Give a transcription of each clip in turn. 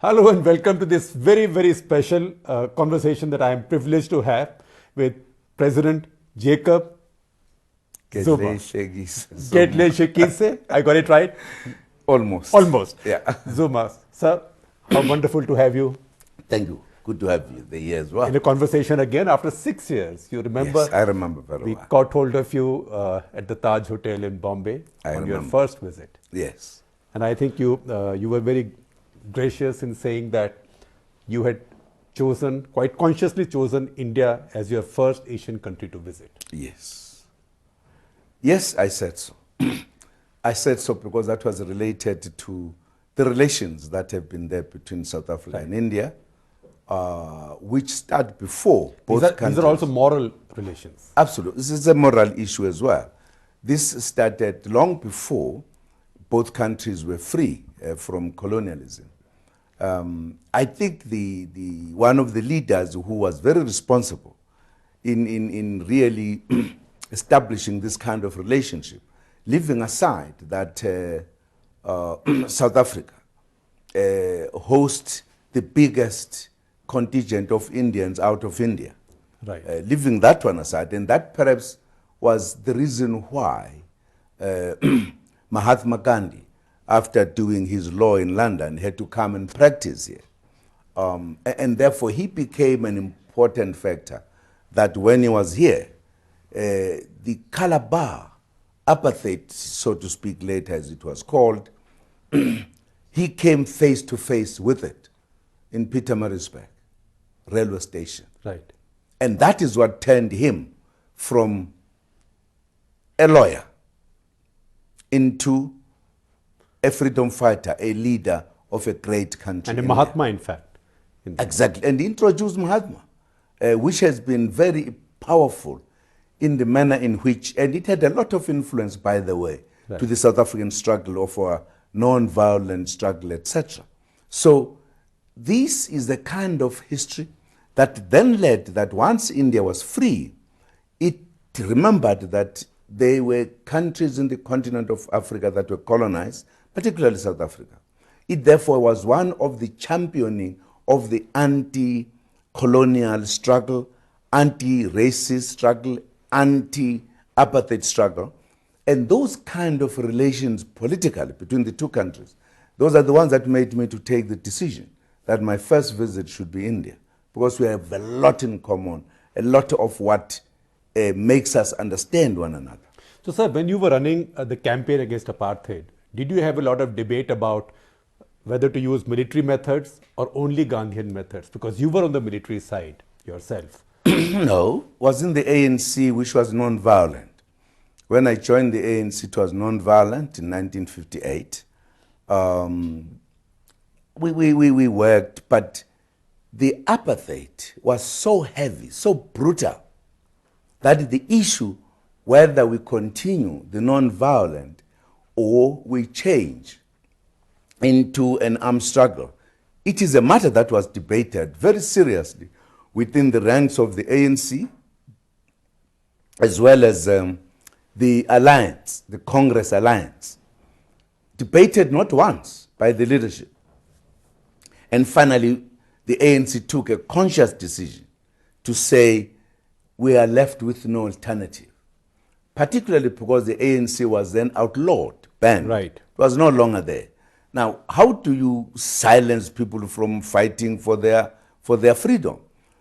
Hello and welcome to this very, very special conversation that I am privileged to have with President Jacob Zuma. Gedle Shekise. I got it right? Almost. Almost. Yeah. Zuma. Sir, how wonderful to have you. Thank you. Good to have you here as well. In a conversation again after 6 years. You remember? Yes, I remember very well. We caught hold of you at the Taj Hotel in Bombay on your first visit. Yes. And I think you were very gracious in saying that you had chosen, quite consciously chosen, India as your first Asian country to visit. Yes. Yes, I said so. I said so because that was related to the relations that have been there between South Africa and India, which started before both countries. These are also moral relations. Absolutely. This is a moral issue as well. This started long before both countries were free from colonialism. I think one of the leaders who was very responsible in really establishing this kind of relationship, leaving aside that South Africa hosts the biggest contingent of Indians out of India. Right. Leaving that one aside, and that perhaps was the reason why Mahatma Gandhi, after doing his law in London, had to come and practice here. And therefore, he became an important factor that when he was here, the Calabar apartheid, so to speak, later as it was called, he came face to face with it in Pietermaritzburg railway station. Right. And that is what turned him from a lawyer into a freedom fighter, a leader of a great country. And a Mahatma, in fact. Exactly. And he introduced Mahatma, which has been very powerful in the manner in which, and it had a lot of influence, by the way, to the South African struggle of a non-violent struggle, etc. So this is the kind of history that then led that once India was free, it remembered that there were countries in the continent of Africa that were colonized, particularly South Africa. It therefore was one of the championing of the anti-colonial struggle, anti-racist struggle, anti-apartheid struggle. And those kind of relations politically between the two countries, those are the ones that made me to take the decision that my first visit should be India, because we have a lot in common, a lot of what makes us understand one another. So, sir, when you were running the campaign against apartheid, did you have a lot of debate about whether to use military methods or only Gandhian methods? Because you were on the military side yourself. No, was in the ANC, which was non-violent. When I joined the ANC, it was non-violent in 1958. We worked, but the apartheid was so heavy, so brutal, that the issue whether we continue the non-violent or we change into an armed struggle, it is a matter that was debated very seriously within the ranks of the ANC, as well as the alliance, the Congress alliance, debated not once by the leadership. And finally, the ANC took a conscious decision to say we are left with no alternative, particularly because the ANC was then outlawed, banned. Right. It was no longer there. Now, how do you silence people from fighting for their freedom?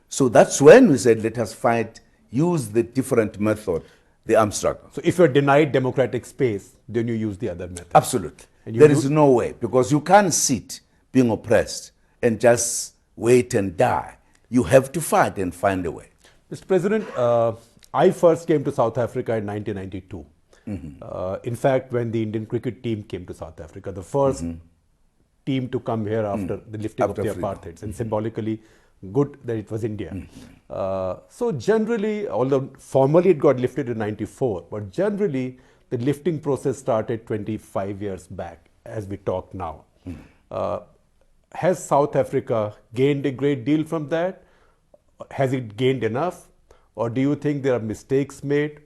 So that's when we said, let us fight, use the different method, the armed struggle. So if you're denied democratic space, then you use the other method. Absolutely. There is no way, because you can't sit being oppressed and just wait and die. You have to fight and find a way. Mr. President, I first came to South Africa in 1992. In fact, when the Indian cricket team came to South Africa, the first team to come here after the lifting of the apartheid, and symbolically good that it was India. So generally, although formally it got lifted in 94, but generally the lifting process started 25 years back as we talk now. Has South Africa gained a great deal from that? Has it gained enough? Or do you think there are mistakes made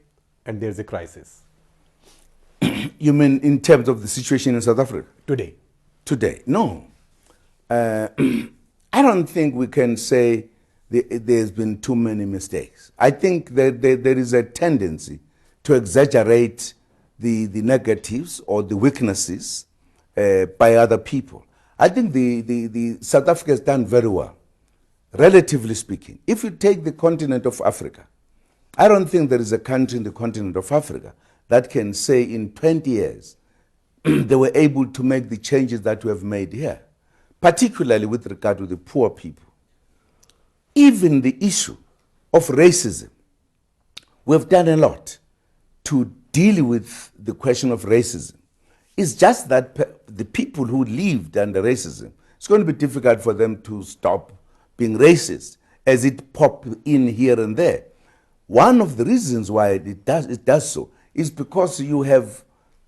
and there's a crisis? You mean in terms of the situation in South Africa? Today. Today? No. I don't think we can say there's been too many mistakes. I think that there is a tendency to exaggerate the negatives or the weaknesses by other people. I think the South Africa has done very well, relatively speaking. If you take the continent of Africa, I don't think there is a country in the continent of Africa that can say in 20 years they were able to make the changes that we have made here, particularly with regard to the poor people. Even the issue of racism, we've done a lot to deal with the question of racism. It's just that the people who lived under racism, it's going to be difficult for them to stop being racist as it pops in here and there. One of the reasons why it does so is because you have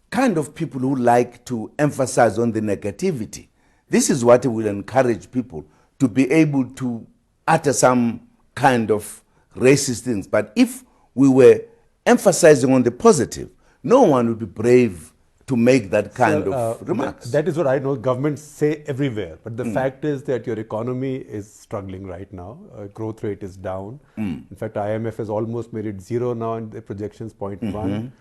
kind of people who like to emphasize on the negativity. This is what will encourage people to be able to utter some kind of racist things. But if we were emphasizing on the positive, no one would be brave to make that kind of remarks. That is what I know governments say everywhere. But the fact is that your economy is struggling right now. Growth rate is down. In fact, IMF has almost made it zero now and the projections 0.1.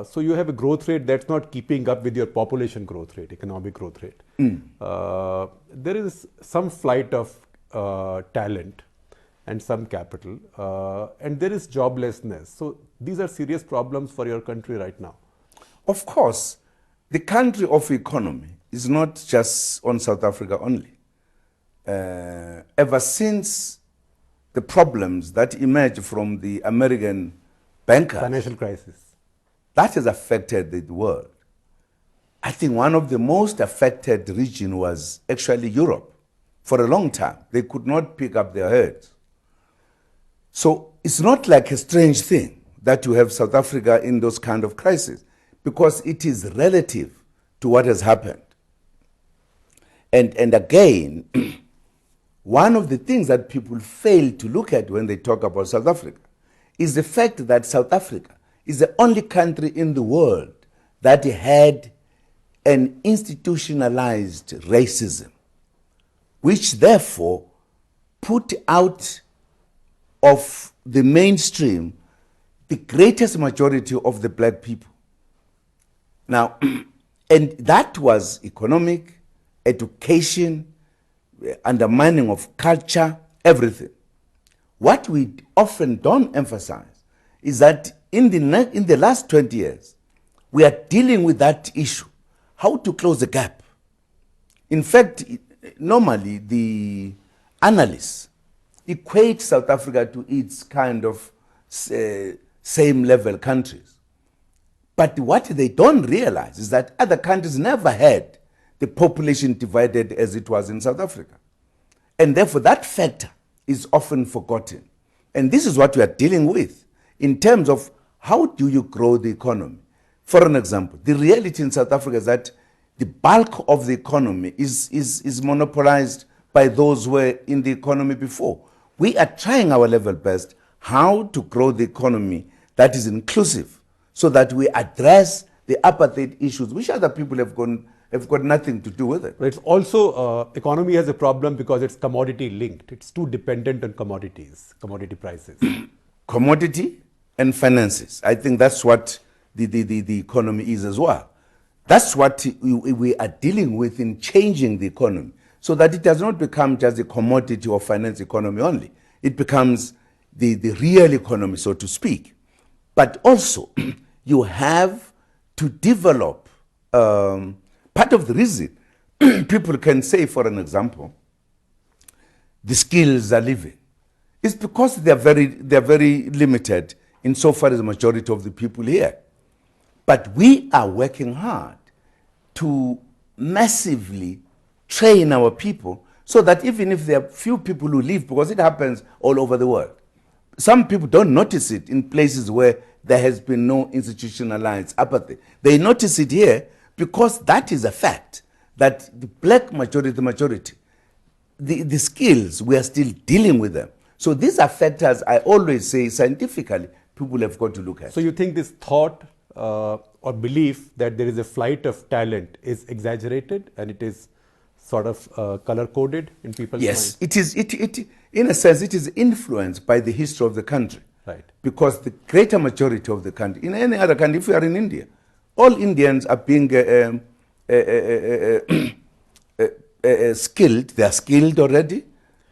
So you have a growth rate that's not keeping up with your population growth rate, economic growth rate. There is some flight of talent and some capital, and there is joblessness. So these are serious problems for your country right now. Of course, the country of economy is not just on South Africa only. Ever since the problems that emerged from the American bankers, financial crisis, that has affected the world. I think one of the most affected regions was actually Europe. For a long time, they could not pick up their heads. So it's not like a strange thing that you have South Africa in those kind of crises, because it is relative to what has happened. And again, one of the things that people fail to look at when they talk about South Africa is the fact that South Africa is the only country in the world that had an institutionalized racism, which therefore put out of the mainstream the greatest majority of the black people. Now, and that was economic, education, undermining of culture, everything. What we often don't emphasize is that in the last 20 years, we are dealing with that issue, how to close the gap. In fact, normally the analysts equate South Africa to its kind of same level countries. But what they don't realize is that other countries never had the population divided as it was in South Africa. And therefore that factor is often forgotten. And this is what we are dealing with in terms of how do you grow the economy. For an example, the reality in South Africa is that the bulk of the economy is monopolized by those who were in the economy before. We are trying our level best how to grow the economy that is inclusive, so that we address the apartheid issues, which other people have got nothing to do with it. But it's also, economy has a problem because it's commodity linked. It's too dependent on commodities, commodity prices. Commodity and finances. I think that's what the economy is as well. That's what we are dealing with in changing the economy, so that it does not become just a commodity or finance economy only. It becomes the real economy, so to speak. But also, you have to develop, part of the reason people can say, for an example, the skills are leaving, is because they're very limited insofar as the majority of the people here. But we are working hard to massively train our people so that even if there are few people who leave, because it happens all over the world, some people don't notice it in places where there has been no institutionalized apathy. They notice it here because that is a fact, that the black majority, the skills, we are still dealing with them. So these are factors I always say scientifically people have got to look at. So you think this thought or belief that there is a flight of talent is exaggerated and it is sort of color-coded in people's Yes, minds? it is. In a sense, it is influenced by the history of the country. Right. Because the greater majority of the country, in any other country, if you are in India, all Indians are being skilled. They are skilled already.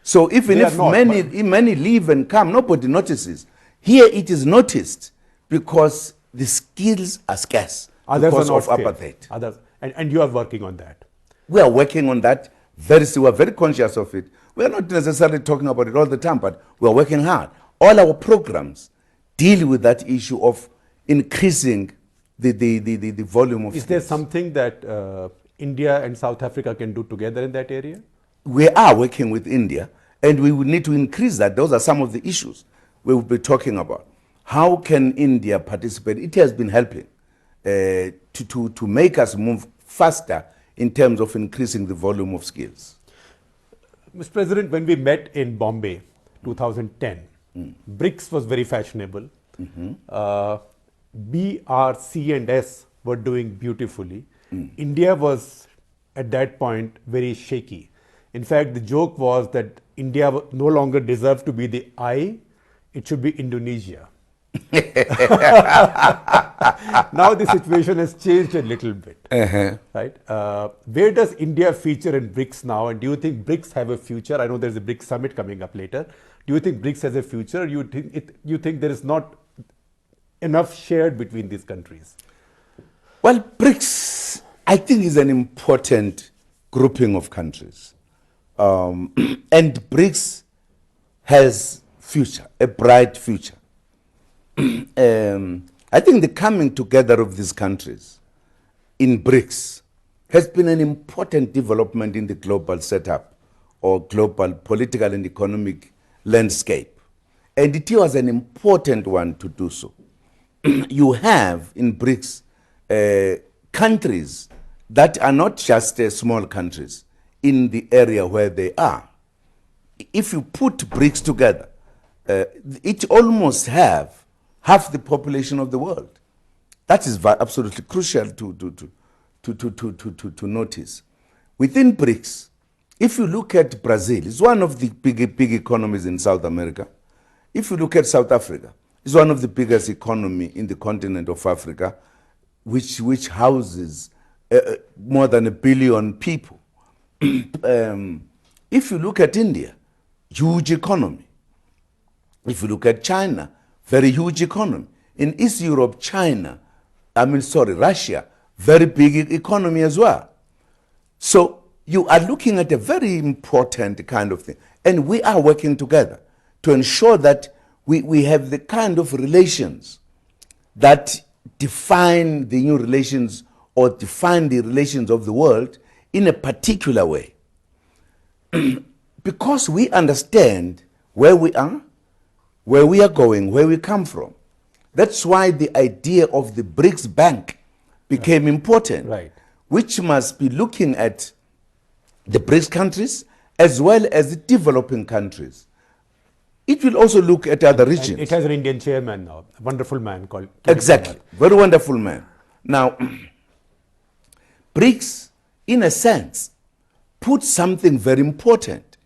So even They if are not, many leave and come, nobody notices. Here it is noticed because the skills are scarce Others because are not of skilled. apartheid. Others, and you are working on that. We are working on that. We are very conscious of it. We are not necessarily talking about it all the time, but we are working hard. All our programs deal with that issue of increasing the volume of Is there skills. something that India and South Africa can do together in that area? We are working with India, and we will need to increase that. Those are some of the issues we will be talking about. How can India participate? It has been helping to make us move faster in terms of increasing the volume of skills. Mr. President, when we met in Bombay, 2010, Brics was very fashionable. B, R, C, and S were doing beautifully. India was, at that point, very shaky. In fact, the joke was that India no longer deserved to be the I, it should be Indonesia. Now the situation has changed a little bit, right? Where does India feature in BRICS now, and do you think BRICS have a future? I know there's a BRICS summit coming up later. Do you think BRICS has a future? Or you think there is not enough shared between these countries? Well, BRICS, I think, is an important grouping of countries, and BRICS has future, a bright future. I think the coming together of these countries in BRICS has been an important development in the global setup or global political and economic landscape. And it was an important one to do so. You have in BRICS countries that are not just small countries in the area where they are. If you put BRICS together, it almost have half the population of the world. That is absolutely crucial to notice. Within BRICS, if you look at Brazil, it's one of the big economies in South America. If you look at South Africa, it's one of the biggest economy in the continent of Africa, which houses more than 1 billion people. If you look at India, huge economy. If you look at China, very huge economy. In East Europe, Russia, very big economy as well. So you are looking at a very important kind of thing. And we are working together to ensure that we have the kind of relations that define the new relations or define the relations of the world in a particular way. Because we understand where we are, where we are going, where we come from. That's why the idea of the BRICS Bank became important, Right. which must be looking at the BRICS countries as well as the developing countries. It will also look at other regions. And it has an Indian chairman now, a wonderful man called... Exactly, very wonderful man. Now, BRICS, in a sense, put something very important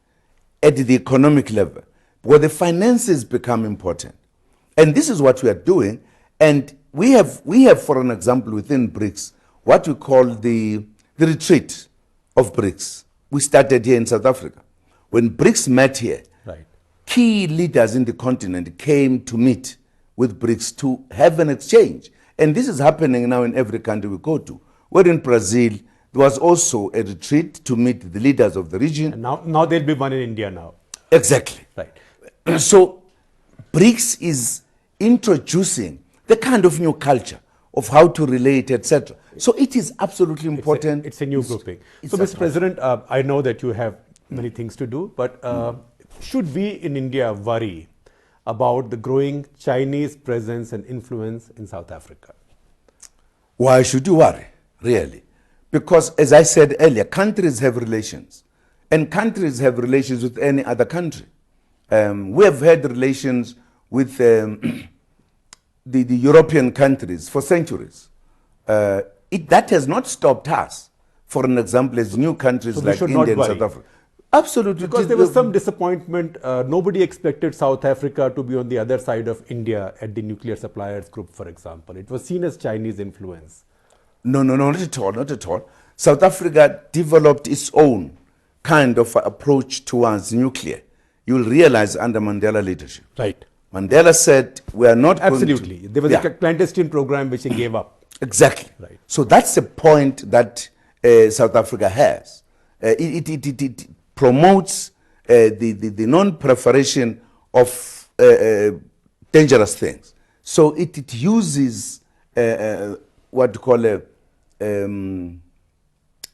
at the economic level, where the finances become important. And this is what we are doing. And we have, for an example, within BRICS, what we call the retreat of BRICS. We started here in South Africa. When BRICS met here, Right. key leaders in the continent came to meet with BRICS to have an exchange. And this is happening now in every country we go to. We're in Brazil. There was also a retreat to meet the leaders of the region. And now there'll be one in India now. Exactly. Right. So BRICS is introducing the kind of new culture of how to relate, etc. So it is absolutely important. It's a new grouping. it's So, a- Mr. President, I know that you have many things to do, but should we in India worry about the growing Chinese presence and influence in South Africa? Why should you worry, really? Because, as I said earlier, countries have relations. And countries have relations with any other country. We have had relations with the European countries for centuries. That has not stopped us for an example, as new countries So we like should India not and worry. South Africa. Absolutely. Because there was some disappointment. Nobody expected South Africa to be on the other side of India at the nuclear suppliers group, for example. It was seen as Chinese influence. No, not at all, not at all. South Africa developed its own kind of approach towards nuclear. You'll realize under Mandela leadership. Right. Mandela said, we are not Absolutely. going to... There was a clandestine program which he gave up. Exactly. Right. So that's the point that South Africa has. It promotes the non-proliferation of dangerous things. So it uses what you call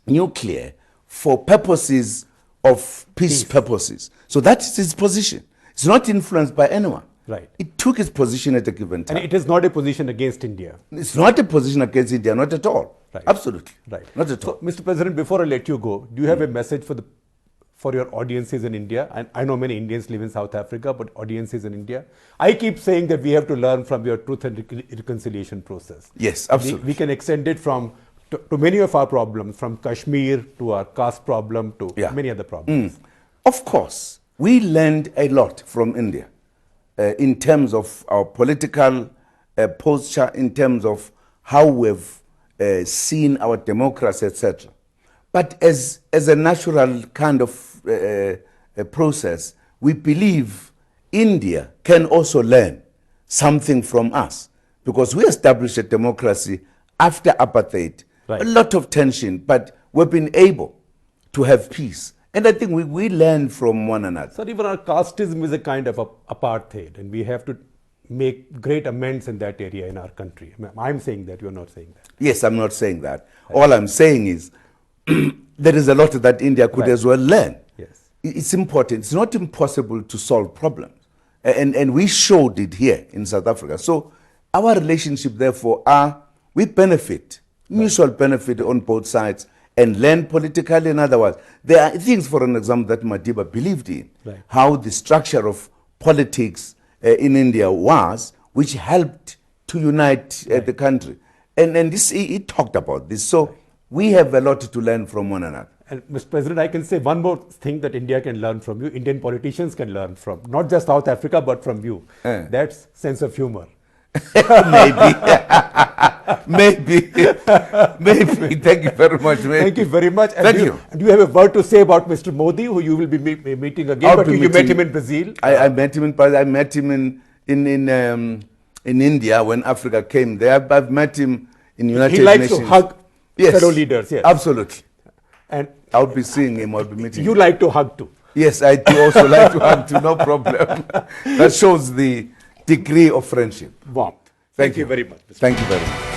nuclear for purposes of peace purposes. So that is its position. It's not influenced by anyone. Right. It took its position at a given time. And it is not a position against India. It's not a position against India, not at all. Right. Absolutely. Right. Not at So, all. Mr. President, before I let you go, do you have a message for your audiences in India? And I know many Indians live in South Africa, but audiences in India. I keep saying that we have to learn from your truth and reconciliation process. Yes, absolutely. We can extend it to many of our problems, from Kashmir to our caste problem to many other problems. Of course, we learned a lot from India in terms of our political posture, in terms of how we've seen our democracy, etc. But as a natural kind of process, we believe India can also learn something from us, because we established a democracy after apartheid. Right. A lot of tension, but we've been able to have peace. And I think we learn from one another. So even our casteism is a kind of apartheid, and we have to make great amends in that area in our country. I'm saying that, you're not saying that. Yes, I'm not saying that. All I'm saying is there is a lot that India could as well learn. Yes. It's important. It's not impossible to solve problems. And we showed it here in South Africa. So our relationship, therefore, we benefit, mutual benefit on both sides, and learn politically and otherwise. There are things, for an example, that Madiba believed in, how the structure of politics in India was, which helped to unite the country. And this, he talked about this. So we have a lot to learn from one another. And Mr. President, I can say one more thing that India can learn from you, Indian politicians can learn from, not just South Africa, but from you. That's sense of humor. Maybe. Maybe. Thank you very much. Maybe. Thank you very much. And Thank you. And do you have a word to say about Mr. Modi, who you will be meeting again? But you met him in Brazil. I met him in India when Africa came there. I've met him in United Nations. He likes to hug fellow leaders. Yes, absolutely. And I'll be seeing him. I'll be meeting. You like to hug too. Yes, I do also like to hug too. No problem. That shows the degree of friendship. Warmth. Thank you very much. Thank you very much.